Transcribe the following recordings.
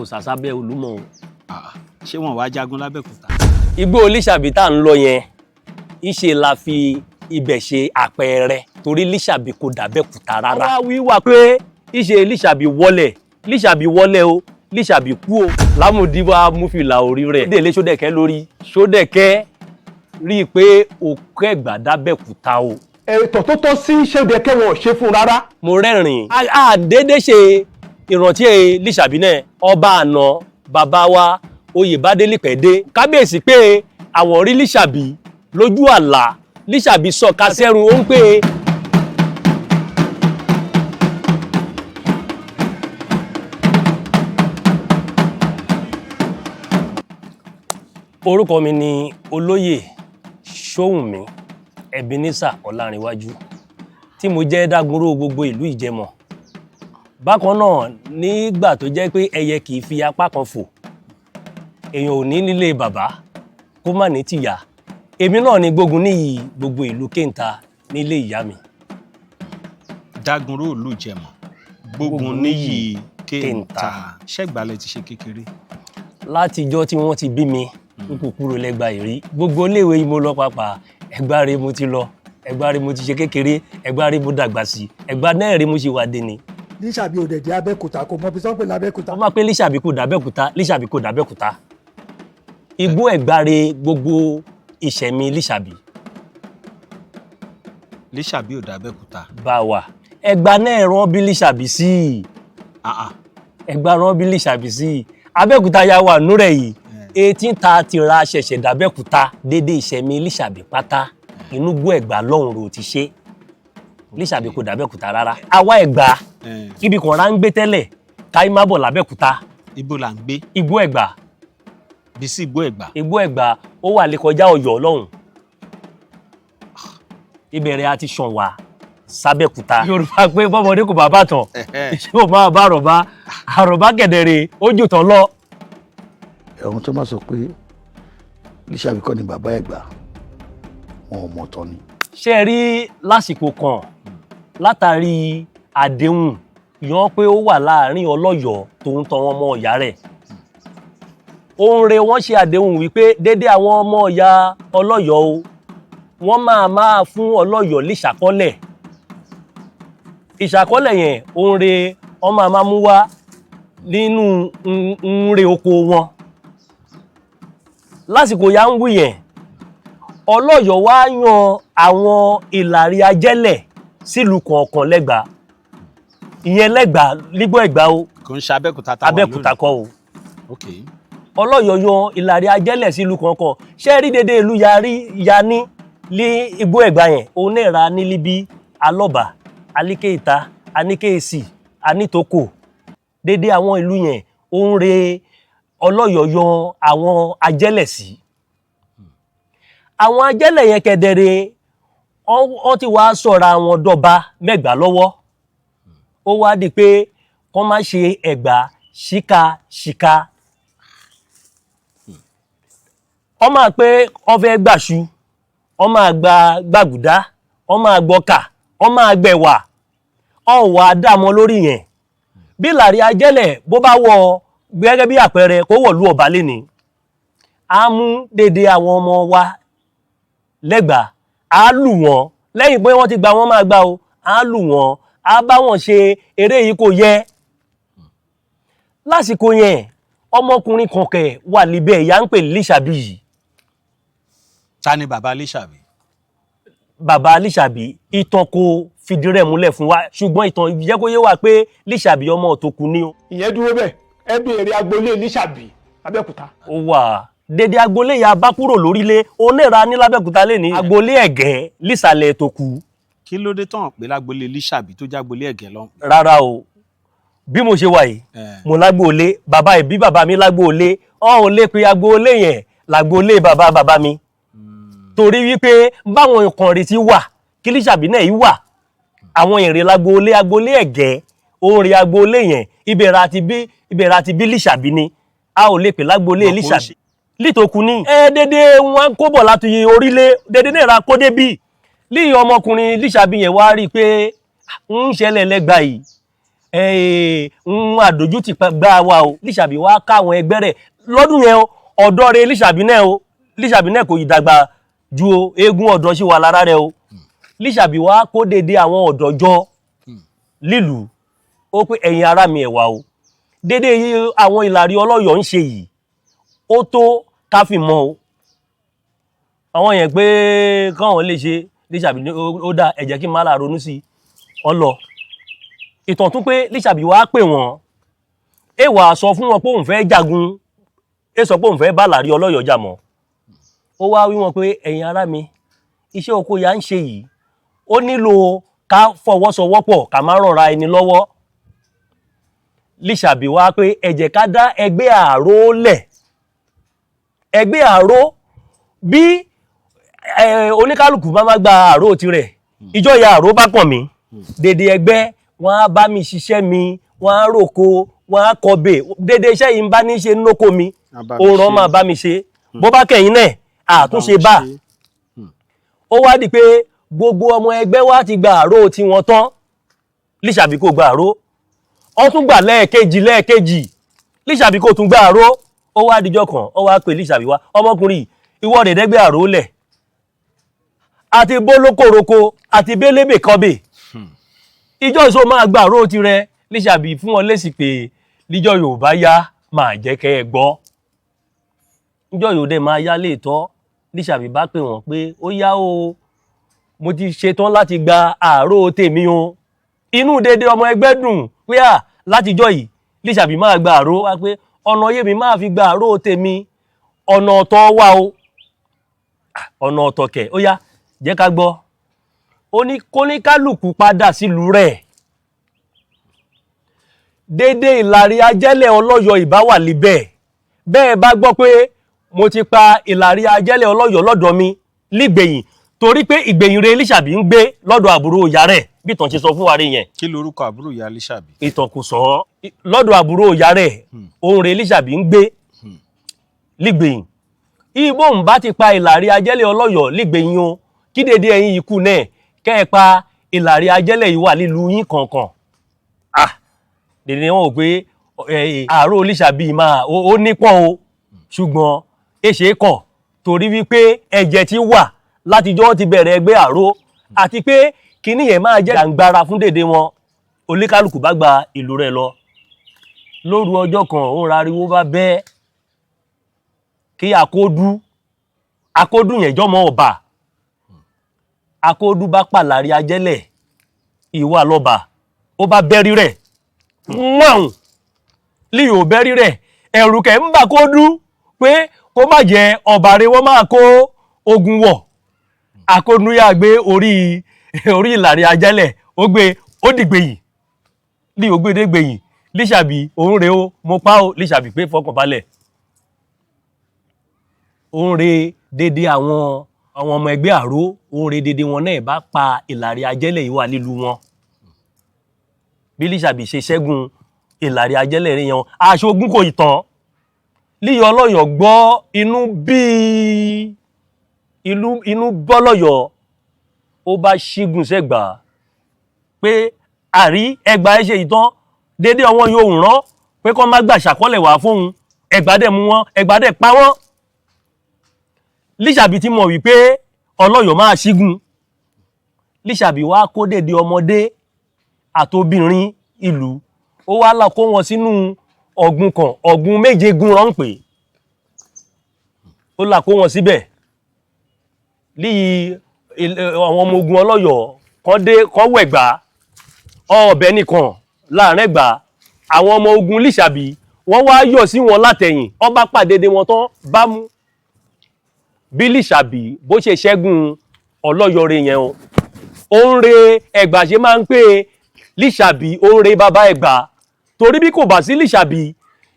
ò sàsábẹ́ Olúmọ o. Ṣé wọ́n wá jagun lábẹ́òkúta? Igbó Lísàbí tá ń lọ yẹn ìṣe la fi ibẹ̀ ṣe àpẹẹrẹ torí Lísàbí kò dàbẹ́òkúta rárá. wá wíwá pé ìṣe Lísàbí wọlé o Lísàbí kú o. Lámùdíwá múfìlà orí rẹ̀ délé Ṣódẹ̀kẹ́ lórí Ṣódẹ̀kẹ́ rí i pé òkú Ẹ̀gbá dàbẹ́òkúta o. Ètò tó tọ́ sí Ṣódẹ̀kẹ́ wọn ò ṣe fún rárá. Mo rẹ́rìn-ín àdédé ṣe ìrántí Lísàbí náà ọba àná bàbá wa Oyèbádélé pẹ̀dé kábíyèsí pé àwọn rí Lísàbí lójú àlá Lísàbí sọ̀ka sẹ́run ó ń pè orúkọ mi ni Olóyè Ṣóhùnmí Ebenezer Ọlárìnwájú tí mo jẹ́ dágunró gbogbo ìlú Ìjẹ̀mọ̀. Bákan náà nígbà tó jẹ́ pé ẹyẹ kì í fi apá kan fò èèyàn ò ní nílé bàbá kó má ní tìyá èmi náà ni gbógun níyì gbogbo ìlú Kéńtà nílé ìyá mi. Dágunró ìlú Ìjẹ̀mọ̀ gbógun níyì Kéńtà ṣẹ́gbàlẹ̀ ti ṣe kékeré. Látijọ́ tí wọ́n ti bí mi n kò kúrò lẹ́gbà ìrí gbogbo iléèwé yìí mo lọ pàápàá Ẹ̀gbá rẹ̀ mo ti lọ Ẹ̀gbá rẹ̀ mo ti ṣe kékeré Ẹ̀gbá rẹ̀ mo dàgbà sí Ẹ̀gbá náà rẹ̀ mo ṣe wà dé ni. Lísàbí òde dé Abẹ́òkúta kò mọ bí sọ́n pè lábẹ́òkúta. wọ́n máa pé Lísàbí kò dàbẹ́òkúta Igbó Ẹ̀gbá rẹ̀ gbogbo ìṣẹ̀mí Lísàbí. Lísàbí ò dàbẹ́òkúta. bá wà Ẹ̀gbá náà rán bí Lísàbí sí Ẹ̀gbá rán bí Lísàbí sí Abẹ́òkúta ya wà núrẹ̀ yìí 1830 ra ṣẹ̀ṣẹ̀ dàbẹ́òkúta dédé ìṣẹ̀mí Lísàbí pátá inú Igbó Ẹ̀gbá lọ́hùn ro ti ṣe Lísàbí kò dàbẹ́òkúta rárá. àwa Ẹ̀gbá ibi kan ra ń gbé tẹ́lẹ̀ káyí má bọ̀ lábẹ́òkúta. Ibo là ń gbé? Igbó Ẹ̀gbá. Bí sí Igbó Ẹ̀gbá? Igbó Ẹ̀gbá ó wà lè kọjá Ọ̀yọ́ lọ́hùn. Ìbẹ̀rẹ̀ àti ṣàn wá sábẹ́òkúta. Yorùbá pé bọ́mọdé kò bá bàtàn ṣé o máa bá àròbá kẹ̀dẹ̀rẹ̀ ó jù tán lọ. Ẹ̀hún tó máa sọ pé Lísàbí kọ́ ni bàbá Ẹ̀gbá wọn ò mọ̀ tán ni. ṣé ẹ rí lásìkò kan látàrí àdéhùn yan pé ó wà láàrin Ọlọ́yọ̀ tó ń tọ́ wọn ọmọ ìyá rẹ̀. Ohun rẹ̀ wọ́n ṣe àdéhùn wípé dédé àwọn ọmọ ìyá Ọlọ́yọ̀ o wọ́n máa fún Ọlọ́yọ̀ líṣàkọ́lẹ̀. Ìṣàkọ́lẹ̀ yẹn ohun rẹ̀ wọ́n máa mú wá nínú nre oko wọn. Lásìkò ya ń wí yẹn Ọlọ́yọ̀ wá yan àwọn ìlàrí ajẹ́lẹ̀ sílùú kọ̀ọ̀kan lẹ́gbàá. Ìyẹn lẹ́gbàá nígbó Ẹ̀gbá o. Kò ń ṣe Abẹ́òkúta táwọn lónìí. Abẹ́òkúta kọ́ o. Okay. Ọlọ́yọ̀ yan ìlàrí ajẹ́lẹ̀ sílùú kọ̀ọ̀kan ṣé rí dédé ìlú ya ní Igbó Ẹ̀gbá yẹn òun náà ra ní Líbí Alọ́bà Aníkéìta Aníkéèsì Anítòkò dédé àwọn ìlú yẹn òun re Ọlọ́yọ̀ yan àwọn ajẹ́lẹ̀ sí. Àwọn ajẹ́lẹ̀ yẹn kẹ̀dẹ̀rẹ̀ wọ́n ti wá sọ̀ra wọn dọ́ba mẹ́gbàá lọ́wọ́. Ó wá di pé kọ́ má ṣe Ẹ̀gbá ṣíkà. Wọ́n máa pé wọ́n fẹ́ gbàṣu wọ́n máa gbàgùdá wọ́n máa gbọ́kà wọ́n máa gbẹ̀wà ọ̀wà dàmọ́ lórí yẹn. Bí ìlàrí ajẹ́lẹ̀ bó bá wọ gẹ́gẹ́ bí àpẹẹrẹ kó wọ̀lú ọ̀bá léni á mú dédé àwọn ọmọ wa lẹ́gbàá á lù wọ́n lẹ́yìn pé wọ́n ti gbà wọ́n máa gbà o á lù wọ́n á bá wọn ṣe eré yìí kò yẹ. Lásìkò yẹn ọmọkùnrin kọ̀ọ̀kẹ́ wà níbẹ̀ ìyá ń pè Lísàbí yìí. Ta ni bàbá Lísàbí? Bàbá Lísàbí ìtàn kò fìdí rẹ̀ múlẹ̀ fún wa ṣùgbọ́n ìtàn jẹ́ kó yé wa pé Lísàbí ọmọ Òtòkù ni o. Ìyẹn dúró bẹ́ẹ̀ ẹ béèrè agboolé Lísàbí Abẹ́òkúta. Ó wà dédé agboolé ya bá kúrò lórílẹ̀ onírà ní lábẹ́òkúta lé ní agboolé Ẹ̀gẹ́ lísàlẹ̀ Òtòkù. Kí ló dé tán pé lágboolé Lísàbí tó jágboolé Ẹ̀gẹ́ lọ? Rárá o bí mo ṣe wà yìí mo lágbóolé bàbá ìbí bàbá mi lágbóolé ò lè pe agboolé yẹn lágbóolé bàbá mi. Torí wípé báwọn nǹkan rí ti wà kí Lísàbí náà yìí wà àwọn èrè lágbóolé agboolé Ẹ̀gẹ́ orin agboolé yẹn ibẹ̀rẹ̀ àti bí Lísàbí ni a ò lè pè lágbóolé Lísàbí lítòkù ní. Dédé wọn kó bọ̀ láti orílẹ̀ dédé náà ra kó débí lí ọmọkùnrin Lísàbí yẹn wá rí i pé ń ṣẹlẹ̀ lẹ́gbà yìí ń àdójútì gbá wa o Lísàbí wá káwọn ẹgbẹ́ rẹ̀ lọ́dún yẹn o ọ̀dọ́ rẹ̀ Lísàbí náà kò yí dàgbà ju o eégún ọ̀dọ́ sí wa lára rẹ̀ o Lísàbí wá kó dédé àwọn ọ̀dọ́ jọ lílùú ó pé ẹ̀yin ará mi ẹ̀wà o dédé àwọn Ìlàrí Ọlọ́yọ̀ ń ṣe yìí ó tó ká fi mọ́ o àwọn yẹn pé káwọn lè ṣe Lísàbí ó dá ẹ jẹ́ kí n má là ronú sí ọlọ ìtàn tún pé Lísàbí wá pè wọ́n èèwà sọ fún wọn pé òun fẹ́ jagun sọ pé òun fẹ́ bá Ìlàrí Ọlọ́yọ̀ jà mọ́ ó wá wí wọn pé ẹ̀yin ará mi iṣẹ́ oko ya ń ṣe yìí ó nílò ká fọwọ́sowọ́pọ̀ ká má rọra ẹni lọ́wọ́ Lísàbí wá pé ẹ jẹ́ ká dá ẹgbẹ́ àró lẹ̀ ẹgbẹ́ àró bí oníkálùkù bá gba àró tirẹ̀ ìjọ ya àró bá kàn mí dédé ẹgbẹ́ wọ́n á bá mi ṣiṣẹ́ mi wọ́n á roko wọ́n á kọbè dédé iṣẹ́ yìí ń bá ní ṣe nóko mi òòrùn máa bá mi ṣe bó bá kẹ̀yìn náà àtúnṣe bá ó wá di pé gbogbo ọmọ ẹgbẹ́ wa ti gba àró tí wọ́n tán Lísàbí kò gba àró ó tún gbà lẹ́ẹ̀kejì Lísàbí kò tún gba àró ó wá dijọ́ kan ó wá pè Lísàbí wá ọmọkùnrin ìwọ rẹ̀ dẹ́gbẹ́ àró lẹ̀ àti bólókòroko àti bélébè kọbè ìjọ ìṣó máa gba àró tirẹ̀ Lísàbí fún wọn lésì pé líjọ́ Yorùbá yá máa jẹ́ kẹ́ ẹ gbọ́ níjọ́ Yorùbá dẹ̀ máa yá léètọ́ Lísàbí bá pè wọ́n pé ó yá o mo ti ṣetán láti gba àró tèmi o inú dédé ọmọ ẹgbẹ́ dùn pé látijọ́ yìí Lísàbí máa gba àró wá pé ọ̀nà yèmí máa fi gba àró tèmi ọ̀nà ọ̀tọ̀ wà o ọ̀nà ọ̀tọ̀ kẹ̀ ó yá jẹ́ ká gbọ́ ó ní kóníkálùkù padà sílùú rẹ̀ dédé Ìlàrí Ajẹ́lẹ̀ Ọlọ́yọ̀ ìbá wà níbẹ̀ bẹ́ẹ̀ bá gbọ́ pé mo ti pa Ìlàrí Ajẹ́lẹ̀ Ọlọ́yọ̀ lọ́dọ̀ mi lígbẹ̀yìn torí pé ìgbẹ̀yìn rẹ̀ Lísàbí ń gbé lọ́dọ̀ àbúrò ìyá rẹ̀ bí ìtàn ṣe sọ fún wa rí yẹn. kí lorúkọ àbúrò ìyá Lísàbí? ìtàn kò sọ lọ́dọ̀ àbúrò ìyá rẹ̀ òun rẹ̀ Lísàbí ń gbé lígbẹ̀yìn ibo ń bá ti pa Ìlàrí Ajẹ́lẹ̀ Ọlọ́yọ̀ lígbẹ̀yìn o kí dédé ẹ̀yin ikú náà kẹ́ ẹ pa Ìlàrí Ajẹ́lẹ̀ yìí wà nílùú yín kankan dédé wọn ò pé àrò Lísàbí máa ó nípọn o ṣùgbọ́n èṣe kọ̀ torí wípé ẹ̀jẹ̀ ti wà látijọ́ ti bẹ̀rẹ̀ ẹgbẹ́ àró àti pé kíní yẹn máa jẹ́ jàǹgbara fún dédé wọn oníkálùkù bá gba ìlú rẹ̀ lọ lóru ọjọ́ kan òun rariwo bá bẹ́ kí akódú yẹn jọmọ ọba akódú bá pa Ìlàrí Ajẹ́lẹ̀ ìwà lọ́ba ó bá bẹ́rí rẹ̀ wọ́n líò bẹ́rí rẹ̀ ẹ̀rù kẹ̀ ń bà Kódú pé kó má jẹ́ ọba rẹ̀ wọ́n máa kó ogun wọ̀ akódú yà gbé orí Ìlàrí Ajẹ́lẹ̀ ó gbé ó dìgbèyìn líò gbé dégbèyìn Lísàbí òun rẹ̀ ó mo pa ó Lísàbí pé fọkànbalẹ̀ òun rẹ̀ dédé àwọn ọmọ ẹgbẹ́ àró òun rẹ̀ dédé wọn náà bá pa Ìlàrí Ajẹ́lẹ̀ yìí wà nílùú wọn bí Lísàbí ṣe ṣẹ́gun Ìlàrí Ajẹ́lẹ̀ rẹ̀ yẹn aṣogun kò ìtàn Líyọ̀ Ọlọ́yọ̀ gbọ́ inú bọ́lọ́yọ̀ ó bá ṣígun sẹ́gbà pé àrí ẹgbà ẹ ṣe ìtàn dédé ọwọ́ yóò rán pé kọ́ má gbà ṣàkọọ́lẹ̀ wá fóun ẹgbà dẹ̀ mú wọn ẹgbà dẹ̀ pa wọ́n Lísàbí ti mọ̀ wípé Ọlọ́yọ̀ máa ṣígun Lísàbí wá kó dédé ọmọdé àtobìnrin ìlú ó wá là kó wọn sínú ọ̀gbun kan ọ̀gbun méje gun rán pé ó là kó wọn síbẹ̀ líyìí àwọn ọmọ ogun Ọlọ́yọ̀ kan wẹ̀gbá ọ̀bẹ nìkan láàrin ẹ̀gbá àwọn ọmọ ogun Lísàbí wọ́n wá yọ̀ sí wọn látẹ̀yìn wọ́n bá pàdédé wọn tán bá mú bí Lísàbí bó ṣe ṣẹ́gun Ọlọ́yọ̀ rẹ̀ yẹn o ó ń re Ẹ̀gbá ṣe máa ń pè Lísàbí ó ń re bàbá Ẹ̀gbá torí bí kò bá sí Lísàbí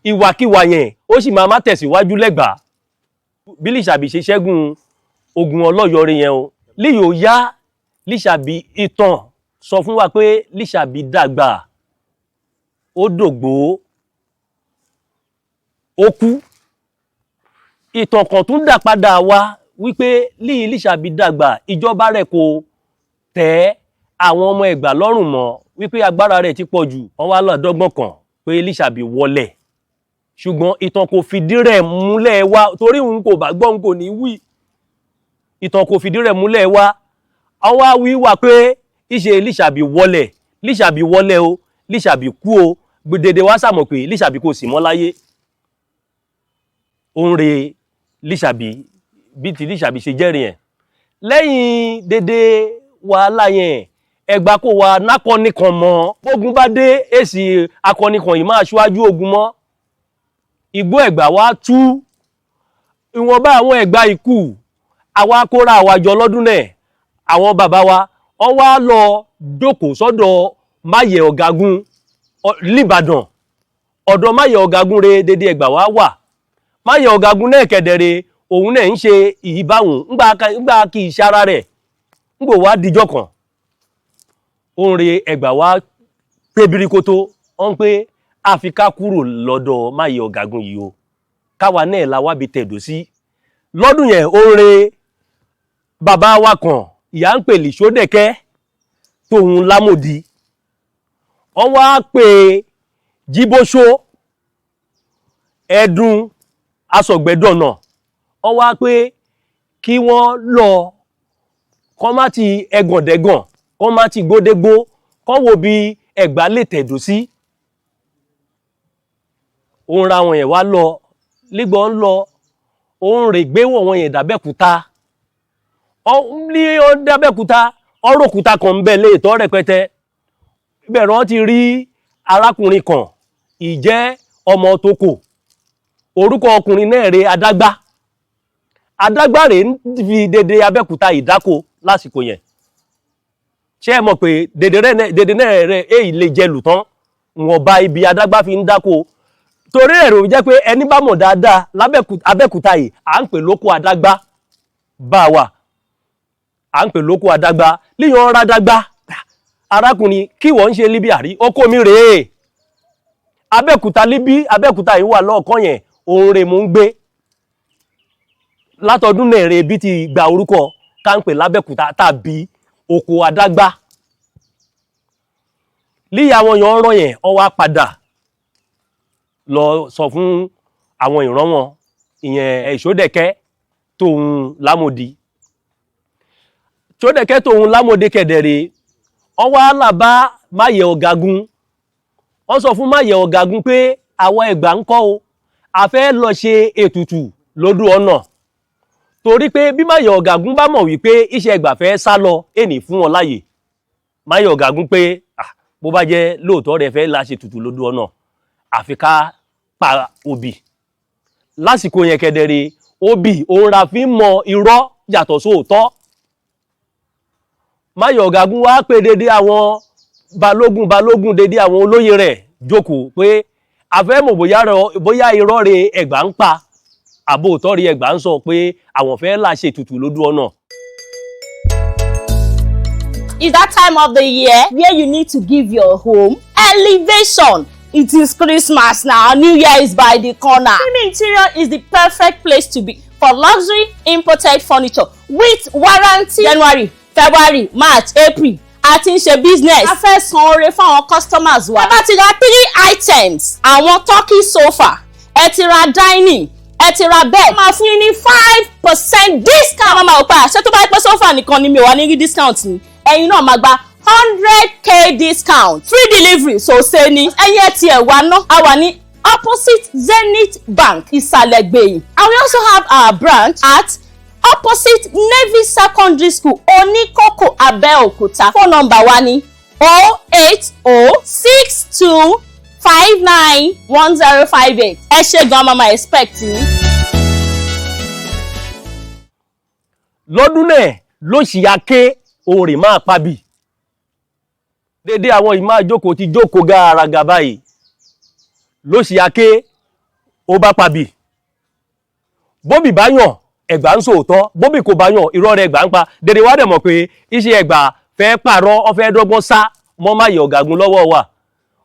ìwàkiwà yẹn ó sì máa má tẹ̀síwájú lẹ́gbà bí Lísàbí ṣe ṣẹ́gun ogun Ọlọ́yọ̀ rẹ̀ yẹn o líyò yá Lísàbí ìtàn sọ fún wa pé Lísàbí dàgbà ó dògbó ó kú ìtàn kan tún dà padà wá wípé Lísàbí dàgbà ìjọba rẹ̀ kò tẹ́ àwọn ọmọ Ẹ̀gbá lọ́rùn mọ́ wípé agbára rẹ̀ ti pọ̀ jù. Wọ́n wá lọ dọ́gbọ́n kan pé Lísàbí wọlẹ̀, ṣùgbọ́n ìtàn kò fìdí rẹ̀ múlẹ̀ wá, torí òun kò bá gbọ́ òun kò ní wí. Ìtàn kò fìdí rẹ̀ múlẹ̀ wá. Àwọn awí wà pé ìṣe Lísàbí wọlẹ̀, Lísàbí wọlẹ̀ o, Lísàbí kú o, gbèdéde wá sàmọ̀ pé Lísàbí kò sí mọ́ láyé. Ó ń re Lísàbí bí ti Lísàbí ṣe jẹ́rìí ẹ̀. Lẹ́yìn dédé wàhálà yẹn, Ẹ̀gbá kò wá nákọ́ni kan mọ́. Bógun bá dé, èsì akọni kan yìí máa ṣíwájú ogun mọ́. Igbó Ẹ̀gbá wá tú. Ìwọ̀nba àwọn Ẹ̀gbá ikú, àwa kóra àwa jọ lọ́dún náà. Àwọn bàbá wa, wọ́n wá lọ jókòó sọ́dọ̀ Máyẹ̀ Ọ̀gágun l'Íbàdàn. Ọ̀dọ̀ Máyẹ̀ Ọ̀gágun re dédé Ẹ̀gbá wá wà. Máyẹ̀ Ọ̀gágun náà kẹ̀dẹ̀rẹ̀, òun náà ń ṣe ìbáhùn ńgbà kí ìṣára rẹ̀ ńgbò wá dijọ́ kan. Ó ń re Ẹ̀gbá wá pé birikoto, wọ́n pé Áfíríkà kúrò lọ́dọ̀ Máyẹ̀ Ọ̀gágun yìí o, káwa náà la wá bí tẹ̀dó sí. Lọ́dún yẹn ó ń re bàbá wa kan, ìyá ń pè Lísódẹ̀kẹ́ tóun Lámòdì. Wọ́n wá pè Jíbóṣó, Ẹdun, Asọ̀gbẹ̀dọ̀nà. Wọ́n wá pé kí wọ́n lọ kọ́ má ti ẹgàndẹ́gàn, kọ́ má ti gbódégbó, kọ́ wo bí Ẹ̀gbá lè tẹ̀dó sí. Òun ra wọn yẹn wá lọ, lígbọ́ ń lọ, òun rè gbé wọ̀n wọn yẹn d'Abẹ́òkúta. Ní ó d'Abẹ́òkúta, ọ̀rọ̀ òkúta kan ń bẹ léètọ́ rẹpẹtẹ. Ibẹ̀ wọ́n ti rí arákùnrin kan, ìjẹ́ ọmọ Tókò. Orúkọ ọkùnrin náà rè Adágbá. Adágbá rè ń fi dédé Abẹ́òkúta ìdáko lásìkò yẹn. Ṣé ẹ mọ̀ pé dédé náà rẹ̀ èyí lè jẹ lùtán, wọ́n bá ibi Adágbá fi ń dáko. Torí ẹ̀rọ jẹ́ pé ẹni bá mọ̀ dáadáa l'Abẹ́òkúta yìí, à ń pè lóko Adágbá bá wà. À ń pè lóko Adágbá. Líyan Rádágbá, arákùnrin kí wọ́n ń ṣe líbí àrí, oko mi rèé. Abẹ́òkúta líbí, Abẹ́òkúta yìí wà lọ́ọ̀kan yẹn, òun rè mú ń gbé. Látọdún náà rè bí ti gba orúkọ ká ń pè l'Abẹ́òkúta tàbí oko Adágbá. Líyà àwọn èèyàn rán yẹn, wọ́n wá padà lọ sọ fún àwọn ìran wọn, ìyẹn Lísódẹ̀kẹ́ tóun Lámòdì. Lísódẹ̀kẹ́ tóun Lámòdì kẹ̀dẹ̀rẹ̀, wọ́n wá làbá Máyẹ̀ Ọ̀gágun. Wọ́n sọ fún Máyẹ̀ Ọ̀gágun pé àwọn Ẹ̀gbá ń kọ́ o, a fẹ́ lọ ṣe ètùtù lódù ọ̀nà. Torí pé bí Máyẹ̀ Ọ̀gágun bá mọ̀ wípé iṣẹ́ Ẹ̀gbá fẹ́ sá lọ, ènì fún wọn láyè. Máyẹ̀ Ọ̀gágun pé bó bá jẹ́ lóòótọ́ rẹ̀ fẹ́ la ṣe ètùtù lódù ọ̀nà, àfi ká pa obì. Lásìkò yẹn kẹ̀dẹ̀rẹ̀, obì òun ra fi mọ irọ́ yàtọ̀ sóòótọ́. Máyẹ̀ Ọ̀gágun wá pé dédé àwọn balógun dédé àwọn olóyè rẹ̀ jókòó pé a fẹ́ mọ̀ bóyá irọ́ rẹ̀ Ẹ̀gbá ń pa, àbóòtọ́ rẹ̀ Ẹ̀gbá ń sọ pé àwọn fẹ́ là ṣe ètùtù lódù ọ̀nà. It's that time of the year where you need to give your home elevation. It is Christmas now. New Year is by the corner. Premium Interior is the perfect place to be for luxury imported furniture with warranty. January, February, March, April. A ti ń ṣe business. A fẹ́ san oore fún àwọn customers wa. Ẹ bá ti ra 3 items. Àwọn turkey sofa. Ẹ ti ra dining. Ẹ ti ra bed. Máa fún yín ní 5% discount. Mama ò pa àṣẹ tó bá yẹ pé sofa nìkan ni mi ò wá ní rí discount ni. Ẹ̀yin náà máa gba 100k discount, free delivery, so ṣe ni ẹyẹ tiẹ̀ wá ná. A wà ní opposite Zenith Bank ìsàlẹ̀ gbẹ̀yìn. And we also have our branch at opposite Navy Secondary School Oníkókó Abẹ́òkúta. Phone number wa ni 08062591058. Ẹ ṣé gan mama expect ni. Lọ́dún náà ló ṣì ya ké orin máa pabì. Dédé àwọn ìmá jókòó ti jókòó gàràgà báyìí. Ló ṣì ya ké ó bá pabì. Bóbì bá yàn, Ẹ̀gbá ń sòótọ́. Bóbì kò bá yàn, irọ́ rẹ̀ Ẹ̀gbá ń pa. Dédé wá dẹ̀ mọ̀ pé iṣẹ́ Ẹ̀gbá fẹ́ pààrọ̀, ó fẹ́ dọ́gbọ́n sá mọ́ Máyẹ̀ Ọ̀gágun lọ́wọ́ wa.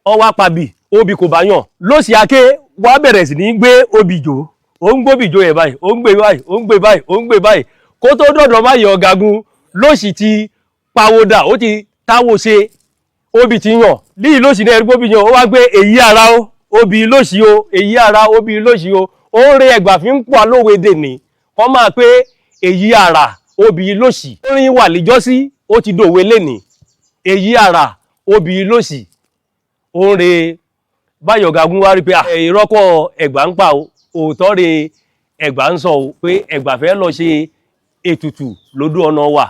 Ó wá pabì, obì kò bá yàn. Ló ṣì ya ké wá bẹ̀rẹ̀ sí ní gbé obì jò. Ó ń gbóbì jò yẹn báyìí, ó ń gbé báyìí, ó ń gbé báyìí, ó ń gbé báyìí. Kó tó dọ̀dọ̀ Máyẹ̀ Ọ̀gágun ló sì ti pawódà, ó ti táwo ṣe obì ti yàn líì lóṣì náà ẹ̀rí obì yàn ó wá gbé èyí ara ó obì lóṣì o èyí ara obì lóṣì o ó ń re ẹgbà fi ń pọ̀ lówe dèní wọ́n máa pé èyí ara obì lóṣì orin wà lẹ́jọ́sí ó ti dòwe lénìí èyí ara obì lóṣì ó ń re Báyọ̀ Gagun wá rí pé ìrọ́kọ̀ ẹgbà ń pa òótọ́ re ẹgbà ń sọ pé ẹgbà fẹ́ lọ ṣe ètùtù lódò ọ̀nà wà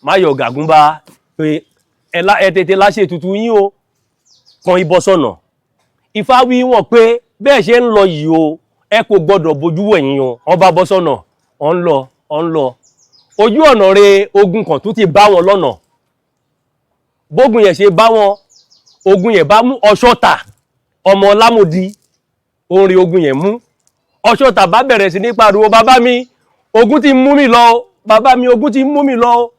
Báyọ̀ Gagun bá pé ẹ tètè láṣẹ ètùtù yín o kan ibọ sọ̀nà Ifá wí wọ́n pé bẹ́ẹ̀ ṣe ń lọ yìí o ẹ kò gbọ́dọ̀ bójú wẹ̀yìn o wọ́n bá bọ́ sọ̀nà ọ̀ ń lọ ojú ọ̀nà re ogun kan tún ti bá wọn lọ́nà bógun yẹn ṣe bá wọn ogun yẹn bá mú Ọ̀ṣọ́tà ọmọ Lámòdì orin ogun yẹn mú Ọ̀ṣọ́tà bá bẹ̀rẹ̀ sí ní pariwo bàbá mi ogun ti mú mi lọ bàbá mi ogun ti mú mi lọ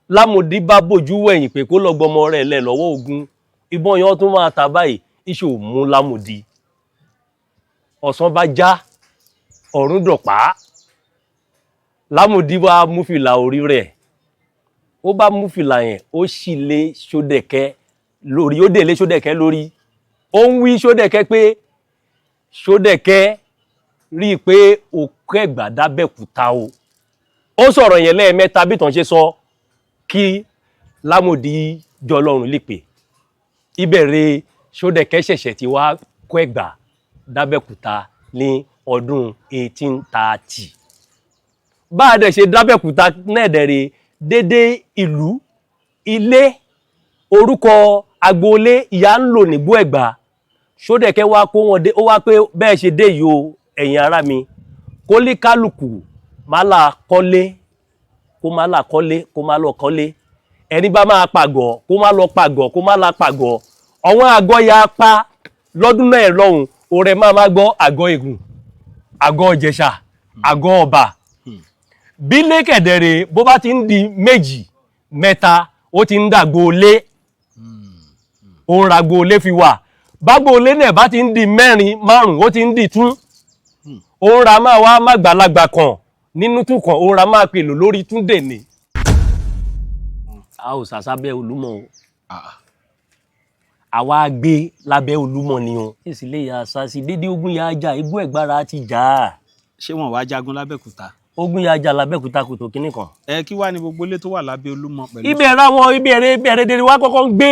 Lámòdì bá bójú wẹ̀yìn pé kó lọ gbọmọ rẹ̀ lẹ̀ lọ́wọ́ ogun ìbọn yẹn tún máa ta báyìí iṣẹ́ ò mú Lámòdì ọ̀sán bá já ọ̀run dọ̀pá Lámòdì wá mú fìlà orí rẹ̀ ó bá mú fìlà yẹn ó sì lé Ṣódẹ̀kẹ́ lórí ó dè lé Ṣódẹ̀kẹ́ lórí ó ń wí Ṣódẹ̀kẹ́ pé Ṣódẹ̀kẹ́ rí i pé òkú Ẹ̀gbá dábẹ́kúta o ó sọ̀rọ̀ yẹn lẹ́ẹ̀mẹ́ta bí tàn ṣe sọ kí Lámòdì jọlọ́run lè pè ìbẹ̀rẹ̀ Ṣódẹ̀kẹ́ ṣẹ̀ṣẹ̀ ti wá kó Ẹ̀gbá dábẹ́kúta ní ọdún 1830 bá a dẹ̀ ṣe dábẹ́kúta náà dẹ̀rẹ̀ dédé ìlú ilé orúkọ agboolé ìyá ń lò nígbó Ẹ̀gbá Ṣódẹ̀kẹ́ wá kó wọn dé ó wá pé bẹ́ẹ̀ ṣe dé yìí o ẹ̀yin ará mi kó lé kálukú má là kọ́lé kó má là kọ́lé kó má lọ kọ́lé ẹni bá máa pàgọ́ kó má lọ pàgọ́ kó má là pàgọ́ àwọn àgọ́ ya pa lọ́dún náà lọ́hùn òrẹ́ máa gbọ́ àgọ́ Ègùn àgọ́ Ìjẹ̀ṣà àgọ́ Ọ̀bà bí lẹ́kẹ̀dẹ̀rẹ̀ bó bá ti ń di méjì mẹ́ta ó ti ń dàgbòolé òun ràgbòolé fi wà bágbòolé náà bá ti ń di mẹ́rin márùn ó ti ń di tún òun ra máa wá mágbàlagbà kan nínú tún kan òun ra máa pèlò lórí tún dèní. a ò sàsábẹ́ Olúmọ o àwa gbé lábẹ́ Olúmọ ni o èsì lè yà sásì dédé ogun yà á jà igbó Ẹ̀gbára ti jà á. ṣé wọn wá jagun lábẹ́kúta. ogun yà á jà lábẹ́kúta kòtò kínní kan. Kí wá ní gbogbo ilé tó wà lábẹ́ Olúmọ pẹ̀lú. ìbẹ̀rẹ̀ àwọn ìbẹ̀rẹ̀ dèrè wá kọ́kọ́ ń gbé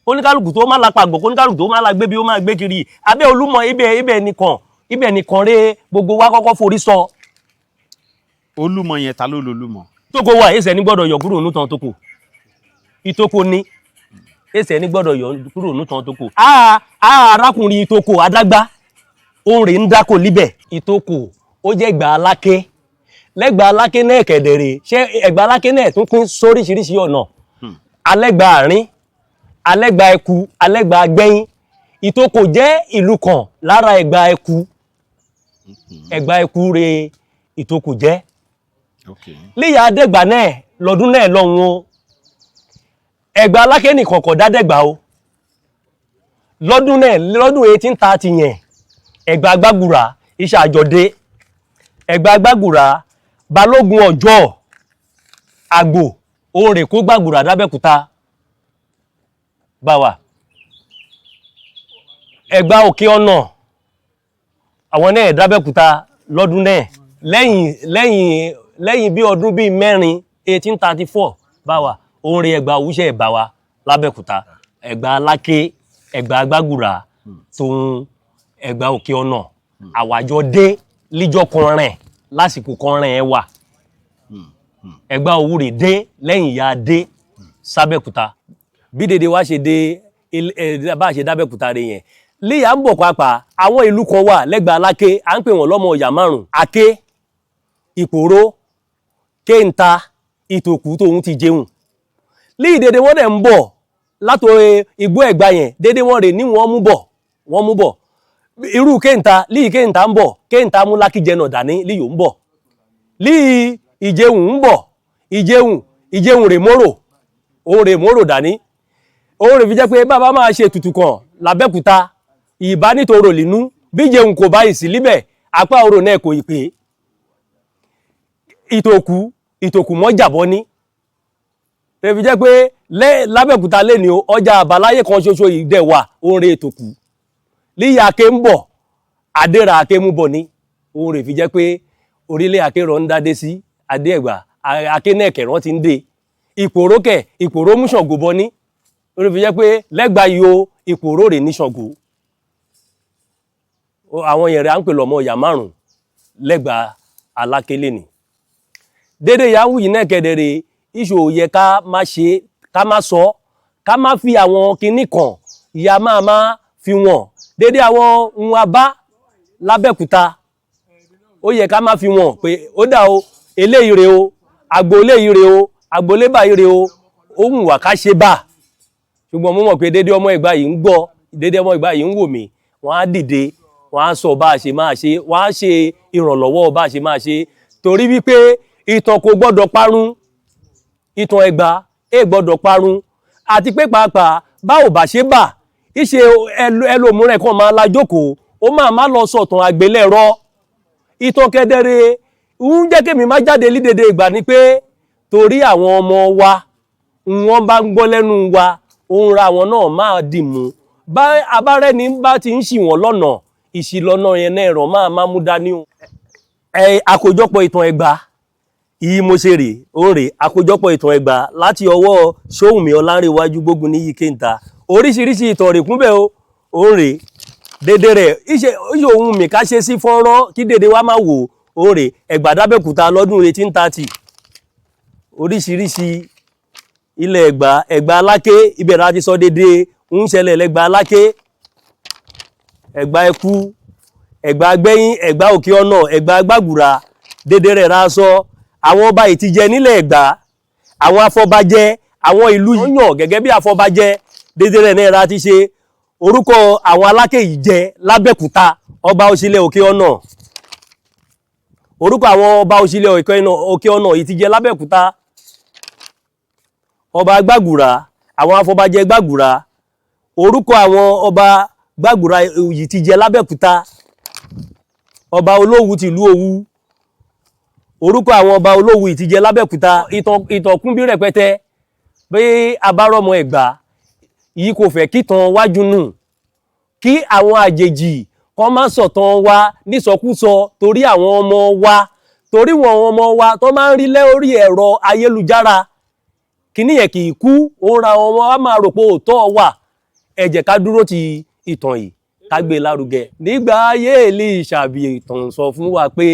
oníkálùkù tó má la pàgbọ́ oníkálùkù tó má la gbé bí ó má gbé kiri abẹ́ Olúmọ ibẹ̀ nìkan rẹ̀ gbogbo wa kọ́kọ́ forí sọ. Olúmọ yẹn ta ló lolúmọ. tókò wà èsẹ̀ ní gbọ́dọ̀ yọ kúrò nùtàn tókò ìtókò ní èsẹ̀ ní gbọ́dọ̀ yọ kúrò nùtàn tókò. arákùnrin ìtókò adágbá òun rè ń dákò líbẹ̀ ìtókò ó jẹ́ Ẹ̀gbá Aláké lẹ́gbàá Aláké náà kẹ̀dẹ̀rẹ̀ ṣé Ẹ̀gbá Aláké náà tún pín sóríṣiríṣi ọ̀nà Alẹ́gbà àárín Alẹ́gbà Ẹkù Alẹ́gbà Agbẹ́yìn ìtókò jẹ́ ìlú kan lára Ẹ̀gbá Ẹkù Ẹ̀gbá Ẹkù rè ìtókò jẹ́ líyà Adẹ́gbà náà lọ́dún náà lọ́hùn o Ẹ̀gbá Aláké nìkan kò dádẹ́gbà o lọ́dún 1830 yẹn Ẹ̀gbá Agbágùrà iṣẹ́ àjọdé Ẹ̀gbá Agbágùrà Balógun Ọjọ́ àgbò òun rè kó Gbàgùrà dábẹ́kúta báwa Ẹ̀gbá Òkè Ọ̀nà àwọn náà dábẹ́kúta lọ́dún náà lẹ́yìn bí ọdún bíi mẹ́rin 1834 báwa òun rè Ẹ̀gbá Òwúṣẹ́ báwa lábẹ́kúta Ẹ̀gbá Aláké Ẹ̀gbá Agbágùrà tóun Ẹ̀gbá Òkè Ọ̀nà àwàjọ dé líjọ́ kan rẹ̀ lásìkò kan rẹ̀ ẹ wà Ẹ̀gbá Òwúrè dé lẹ́yìn ìyá dé sábẹ́kúta bí dédé wá ṣe dé bá ṣe dábẹ́kúta rẹ̀ yẹn léyà ń bọ̀ pàápàá àwọn ìlú kan wà lẹ́gbàá Aláké à ń pè wọ́n lọ́mọ ọ̀yà márùn Aké Ìpòró Kéńtà Ìtòkù tóun ti jẹun léyìí dédé wọ́n dẹ̀ ń bọ̀ látò igbó Ẹ̀gbá yẹn dédé wọ́n rè ní wọ́n mú bọ̀ irú Kéńtà líì Kéńtà ń bọ̀ Kéńtà mú Lákíjẹ náà dání líyò ń bọ̀ líì Ìjẹun ń bọ̀ Ìjẹun rè mórò ó rè mórò dání ó rè fi jẹ́ pé bàbá máa ṣe ètùtù kan lábẹ́kúta ìbá nítorò línú bí Ìjẹun kò bá ìsì líbẹ̀ apá orò náà kò ì pé Ìtòkù mọ́ jàbọ́ ní fi jẹ́ pé lábẹ́òkúta lẹ́ni ọjà àbáláyé kan ṣoṣo ìdẹ̀ wà oore ètò kù líyà ake ń bọ̀ adéra ake mú bọ̀ ní oore fi jẹ́ pé orílẹ̀ ake rọ̀ ń dádé sí adé ẹ̀gbà ake náà kẹ̀rán ti ń dé ìpòró mú Ṣàngó bọ̀ ní oore fi jẹ́ pé lẹ́gbà yo ìpòró rè ní Ṣàngó àwọn yẹn rẹ̀ à ń pè lọ́mọ ìyá márùn lẹ́gbà alákélé ni dédé yahoo yìí náà kẹ́dẹ̀rẹ̀ iṣu yẹ ká má sọ ká má fi àwọn kinní kan ìyá máa fi wọ̀n dédé àwọn ohun abá lábẹ́òkúta ó yẹ ká má fi wọ̀n pé ó dà o eléyìí rè o àgbo eléyìí rè o àgbo lébà yìí rè o ó wù wá ká ṣe bá ṣùgbọ́n mo mọ̀ pé dédé ọmọ ìgbà yìí ń gbọ́ dédé ọmọ ìgbà yìí ń wò mí wọ́n á dìde wọ́n á sọ bá a ṣe máa ṣe wọ́n á ṣe ìrànlọ́wọ́ bá a ṣe máa ṣe torí wípé ìtàn kò gbọ́dọ̀ parun ìtàn Ẹ̀gbá gbọ́dọ̀ parun àti pé pàápàá bá ò bá ṣe bà ìṣe ẹlòmíràn kan máa lajókòó ó máa lọ sọ̀tàn àgbélẹ̀rọ ìtàn kedere ń jẹ́ kémi má jáde lídèdè ìgbà ni pé torí àwọn ọmọ wa wọ́n bá ń gbọ́ lẹ́nu wa òun ra àwọn náà máa dìmú bá abárẹ́ni bá ti ń ṣì wọ́n lọ́nà ìṣìlọ́nà yẹn náà ẹ̀rọ máa mú dání o. Àkójọpọ̀ ìtàn Ẹ̀gbá yìí mo ṣe rè ó rè àkójọpọ̀ ìtàn Ẹ̀gbá láti ọwọ́ Ṣóhùnmí Ọlánrewájú Gbógunníyì Kéńtà oríṣiríṣi ìtàn rè kúnbẹ̀ ó rè dédé rẹ̀ iṣẹ́ ohun mi ká ṣe sí fọ́nrán kí dédé wa máa wò ó rè Ẹ̀gbá d'Ábẹ́òkúta lọ́dún 1830 oríṣiríṣi ilẹ̀ Ẹ̀gbá Aláké ibẹ̀ láti sọ dédé ń ṣẹlẹ̀ lẹ́gbà Aláké Ẹ̀gbá Ẹkú Ẹ̀gbá Agbẹ́yìn Ẹ̀gbá Òkè Ọ̀nà Ẹ̀gbá Agbágbùrà dédé rẹ̀ ra sọ àwọn ọba ìtìjẹ nílẹ̀ Ẹ̀gbá àwọn afọbajẹ àwọn ìlú yíyàn gẹ́gẹ́ bí afọbajẹ dédé rẹ̀ náà ra ti ṣe orúkọ àwọn Aláké yìí jẹ l'Ábẹ́òkúta ọba Òṣìlẹ̀ Òkè Ọ̀nà orúkọ àwọn ọba Òṣìlẹ̀ Òkè Ọ̀nà ìtìjẹ l'Ábẹ́òkúta ọba Gbàgùrà àwọn afọbajẹ Gbàgùrà orúkọ àwọn ọba Gbàgùrà yìí ti jẹ l'Ábẹ́òkúta ọba Olówu tìlú Òwu orúkọ àwọn ọba Olówu yìí ti jẹ l'Ábẹ́òkúta ìtàn kún bí rẹpẹtẹ bí abárọmọ Ẹ̀gbá yìí kò fẹ́ kítan wájú nù kí àwọn àjèjì kan má sọ̀tàn wa nísọkúsọ torí àwọn ọmọ wa torí wọn ọmọ wa tó máa ń rí lórí ẹ̀rọ ayélujára kíní yẹn kì í kú òun ra ọmọ wa máa rò pé òótọ́ wà ẹ jẹ́ ká dúró ti ìtàn yìí ká gbé lárugẹ. Nígbà ayé Èlíṣàbí ìtàn sọ fún wa pé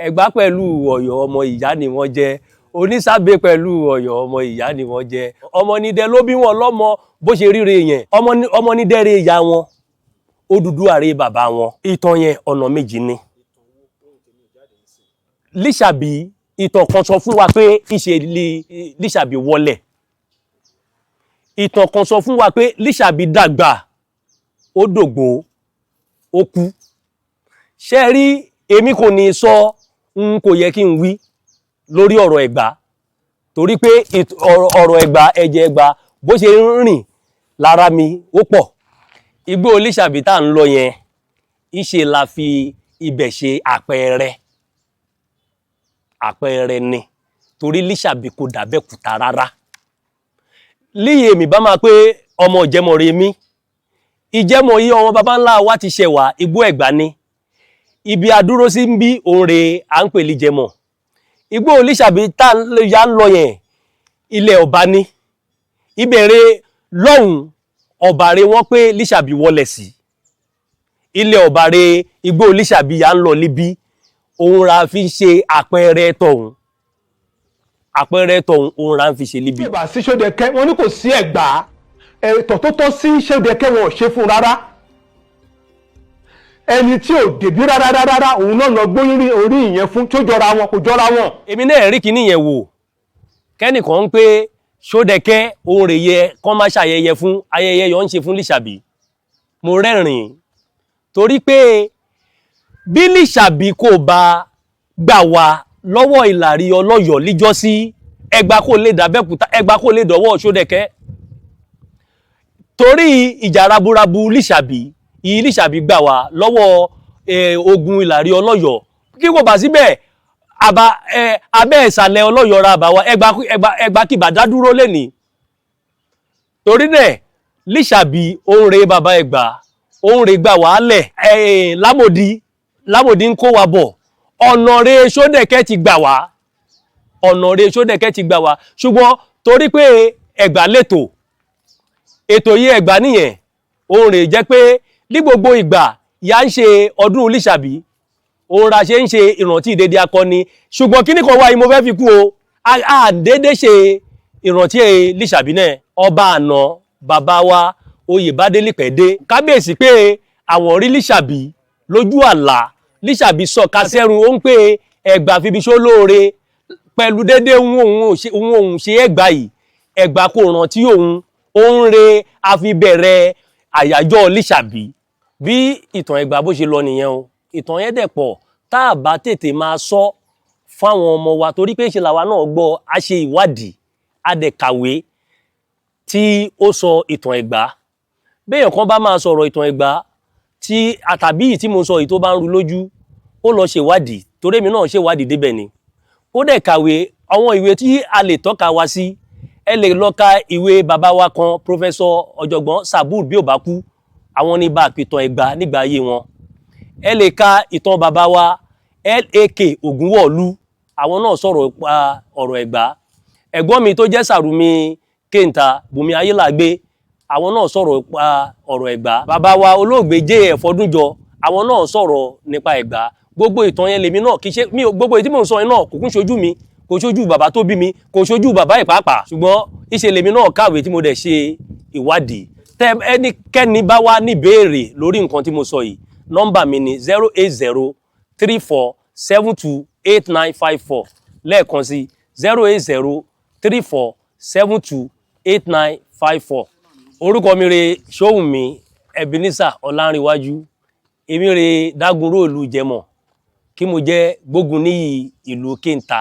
Ẹ̀gbá pẹ̀lú Ọ̀yọ́ ọmọ ìyá ni wọ́n jẹ́ Onísàbẹ̀ pẹ̀lú Ọ̀yọ́ ọmọ ìyá ni wọ́n jẹ́ Ọmọnidẹ ló bí wọn lọ́mọ bó ṣe ríre yẹn Ọmọnidẹ rè ìyá wọn Odùduwà rè bàbá wọn. Ìtàn yẹn ọ̀nà méjì ni. Líṣàbí ìtàn kan sọ fún wa pé ìṣe Líṣàbí wọlẹ̀ ìtàn kan sọ fún wa pé Líṣàbí dàgbà ó dògbò ó kú ṣe rí èmi kò ní sọ n kò yẹ kí n wí lórí ọ̀rọ̀ Ẹ̀gbá torí pé ọ̀rọ̀ Ẹ̀gbá ẹ̀jẹ̀ Ẹ̀gbá bó ṣe ń rìn lára mi ó pọ̀ igbó Líṣàbí tá à ń lọ yẹn ìṣe la fi ibẹ̀ ṣe àpẹẹrẹ ni torí Líṣàbí kò d'Ábẹ́òkúta rárá líyè mi bá máa pé ọmọ ìjẹmọ̀ rẹ̀ mi ìjẹmọ̀ yìí ọmọ baba ńlá wa ti ṣẹ̀ wá igbó Ẹ̀gbá ni ibi àdúró sí ń bí òun rè à ń pè líjẹmọ̀ igbó Líṣàbí tá ya ń lọ yẹn ilẹ̀ ọba ni ìbẹ̀rẹ̀ lọ́hùn ọba rẹ̀ wọ́n pé Líṣàbí wọlẹ̀ sí ilẹ̀ ọba rẹ̀ igbó Líṣàbí ya ń lọ líbí òun ra fi ṣe àpẹẹrẹ tọ̀hún òun ra fi ṣe líbí. ìbá sí Ṣódẹkẹ́ wọn ní kò sí Ẹ̀gbá ẹ̀tọ́ tó tọ́ sí Ṣódẹkẹ́ wọn ò ṣe fún rárá ẹni tí ò débí rárá òun náà lọ gbóyún orí ìyẹn fún tó jọra wọn kò jọra wọn. èmi náà rí kíní yẹn wò kẹ́nìkan ń pé Ṣódẹkẹ́ òun rè yẹ kán má ṣàyẹyẹ fún ayẹyẹ yọ ń ṣe fún Líṣàbí mo rẹ́rìn torí pé bí Líṣàbí kò bá gbà wá lọ́wọ́ Ìlàrí Ọlọ́yọ̀ líjọ́sí Ẹ̀gbá kò lè d'Ábẹ́òkúta Ẹ̀gbá kò lè dọ̀wọ́ Ṣódẹkẹ́ torí ìjà raburabu Líṣàbí yìí Líṣàbí gbà wá lọ́wọ́ ogun Ìlàrí Ọlọ́yọ̀ kí kò bá síbẹ̀ abẹ́ ìsàlẹ̀ Ọlọ́yọ̀ ra àbáwá Ẹ̀gbá kì bá dá dúró lẹ́ni torí náà Lísàbí òun rè bàbá Ẹ̀gbá òun rè gbà wàálẹ̀ Lámòdì ń kó wa bọ̀ ọ̀nà rè Ṣódẹ̀kẹ́ ti gbà wá ṣùgbọ́n torí pé Ẹ̀gbá lẹ́tọ̀ ètò yìí Ẹ̀gbá nìyẹn òun rè jẹ́ pé ní gbogbo ìgbà yà ń ṣe ọdún Lísàbí òun ra ṣe ń ṣe ìrántí ìdédé akọni ṣùgbọ́n kíní kan wáyé mo fẹ́ fi kú o dédé ṣe ìrántí Lísàbí náà ọba àná bàbá wa Oyèbádélé pẹ̀dé kábíyèsí pé àwọn rí Lísàbí lójú àlá Lísàbí sọ kásẹ́rù ó ń pé Ẹ̀gbá fibi ṣó lóore pẹ̀lú dédé òun ṣe Ẹ̀gbá yìí Ẹ̀gbá kò rántí òun re àfibẹ̀rẹ̀ àyájọ́ Lísàbí bí ìtàn Ẹ̀gbá bó ṣe lọ nìyẹn o ìtàn yẹn dẹ̀ pọ̀ tá a bá tètè máa sọ fáwọn ọmọ wa torí pé ṣe làwa náà gbọ́ a ṣe ìwádìí a dẹ̀ kàwé tí ó sọ ìtàn Ẹ̀gbá béèyàn kan bá máa sọ̀rọ̀ ìtàn Ẹ̀gbá tí àtàbí yìí tí mo sọ yìí tó bá ń ru lójú ó lọ ṣèwádìí torí èmi náà ṣèwádìí débẹ̀ ni ó dẹ̀ kàwé àwọn ìwé tí a lè tọ́ka wa sí ẹ lè lọ ka ìwé bàbá wa kan Professor ọ̀jọ̀gbọ́n Sabur bí ò bá kú àwọn ní bá àpìtàn Ẹ̀gbá nígbà ayé wọn ẹ lè ka ìtàn bàbá wa LAK Ògúnwọ̀lú àwọn náà sọ̀rọ̀ pa ọ̀rọ̀ Ẹ̀gbá ẹ̀gbọ́n mi tó jẹ́ Sàrùmí Kéńtà Bùnmi Ayélàgbé àwọn náà sọ̀rọ̀ pa ọ̀rọ̀ Ẹ̀gbá bàbá wa olóògbé JF Ọdúnjọ àwọn náà sọ̀rọ̀ nípa Ẹ̀gbá gbogbo ìtàn yẹn lèmi náà kì í ṣe gbogbo èyí tí mò ń sọ yẹn náà kò kún ṣojú mi kò ṣojú bàbá tó bí mi kò ṣojú bàbá ìpàápàá ṣùgbọ́n ìṣe lèmi náà kàwé tí mo dẹ̀ ṣe ìwádìí tẹ ẹnikẹ́ni bá wá ní ìbéèrè lórí nǹkan tí mo sọ yìí nọ́mbà mi ni 08034728954 lẹ́ẹ̀kan sí 08034728954 orúkọ mi rè Ṣóhùnmí Ebenezer Ọlárìnwájú èmi rè Dágunró ìlú Ìjẹ̀mọ̀ kí mo jẹ́ Gbógunníyì ìlú Kéńtà.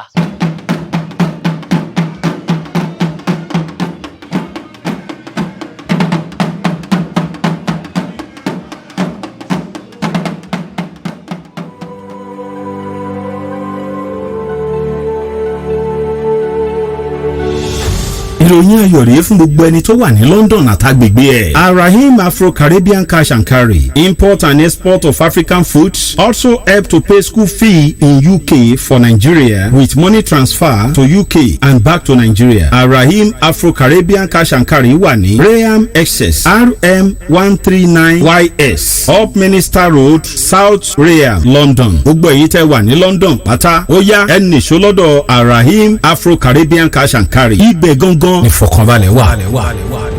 ìròyìn ayọ̀ rèé fún gbogbo ẹni tó wà ní London àtàgbègbè ẹ̀. Arahim Afro-Caribbean Cash and Carry, import and export of African foods, also help to pay school fee in UK for Nigeria with money transfer to UK and back to Nigeria. Arahim Afro-Caribbean Cash and Carry wà ní Graham Excess RM 139YS Up Minister Road, South Graham, London. Gbogbo èyí tẹ́ wà ní London pátá ó yá ẹni ìṣó lọ́dọ̀ Arahim Afro-Caribbean Cash and Carry. Ibẹ̀ gangan ní ìfọ̀kànbalẹ̀ wà.